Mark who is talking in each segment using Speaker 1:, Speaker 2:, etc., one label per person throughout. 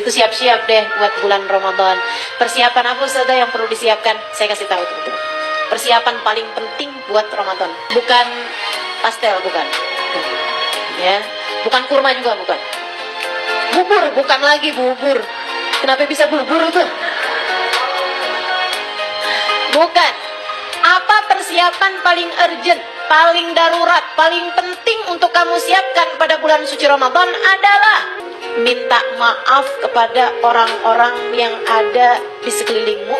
Speaker 1: Itu siap-siap deh buat bulan Ramadan. Persiapan apa Ustazah yang perlu disiapkan? Saya kasih tahu teman-teman. Persiapan paling penting buat Ramadan bukan pastel, bukan. Ya, bukan kurma juga, bukan. Bubur, bukan lagi bubur. Kenapa bisa bubur tuh? Bukan. Apa persiapan paling urgent, paling darurat, paling penting untuk kamu siapkan pada bulan suci Ramadan adalah minta maaf kepada orang-orang yang ada di sekelilingmu,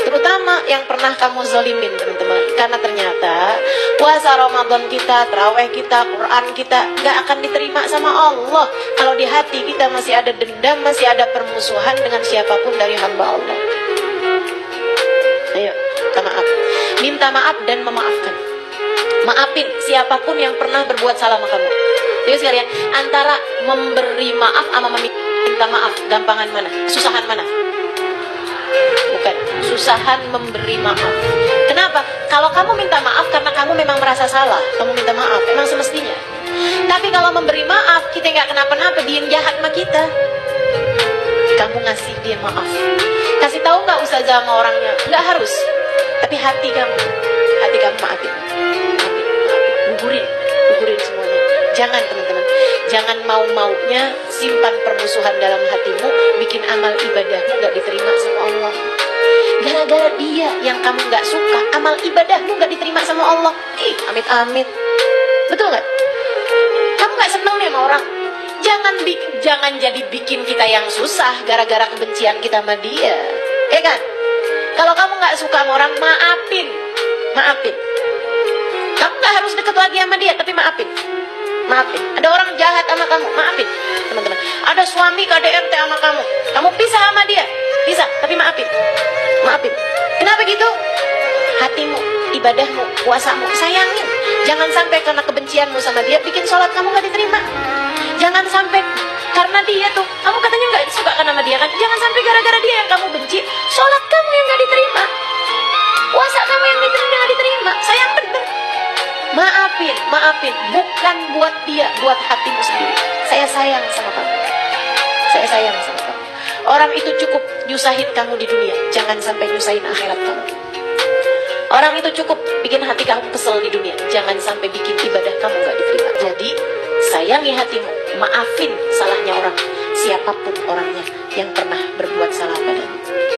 Speaker 1: terutama yang pernah kamu zalimin, teman-teman. Karena ternyata puasa Ramadan kita, tarawih kita, Quran kita gak akan diterima sama Allah kalau di hati kita masih ada dendam, masih ada permusuhan dengan siapapun dari hamba Allah. Ayo, minta maaf. Minta maaf dan memaafkan. Maafin siapapun yang pernah berbuat salah sama kamu. Jadi sekalian, antara memberi maaf sama meminta maaf, gampangan mana? Susahan mana? Bukan, susahan memberi maaf. Kenapa? Kalau kamu minta maaf karena kamu memang merasa salah, kamu minta maaf, emang semestinya. Tapi kalau memberi maaf, kita nggak kenapa-napa, dia yang jahat sama kita, kamu ngasih dia maaf. Kasih tahu nggak Ustazah sama orangnya? Nggak harus. Tapi hati kamu maafin. Gugurin semuanya. Jangan teman-teman, jangan mau-maunya simpan permusuhan dalam hatimu, bikin amal ibadahmu gak diterima sama Allah. Gara-gara dia yang kamu gak suka, amal ibadahmu gak diterima sama Allah. Amit-amit. Betul gak? Kamu gak seneng nih sama orang. Jangan jadi bikin kita yang susah gara-gara kebencian kita sama dia. Ya kan? Kalau kamu gak suka sama orang, maafin. Kamu gak harus deket lagi sama dia, tapi maafin. Ada orang jahat sama kamu, maafin, teman-teman. Ada suami KDRT sama kamu pisah sama dia, tapi maafin. Kenapa gitu? Hatimu, ibadahmu, puasamu, sayangin. Jangan sampai karena kebencianmu sama dia bikin sholat kamu gak diterima. Jangan sampai karena dia tuh, kamu katanya gak suka kan sama dia kan? Jangan sampai gara-gara dia yang kamu benci, sholat kamu yang gak diterima, puasa kamu yang gak diterima. Sayang bener. Maafin, bukan buat dia, buat hatimu sendiri. Saya sayang sama kamu. Orang itu cukup nyusahin kamu di dunia, jangan sampai nyusahin akhirat kamu. Orang itu cukup bikin hati kamu kesel di dunia, jangan sampai bikin ibadah kamu gak diterima. Jadi, sayangi hatimu, maafin salahnya orang, siapapun orangnya yang pernah berbuat salah padamu.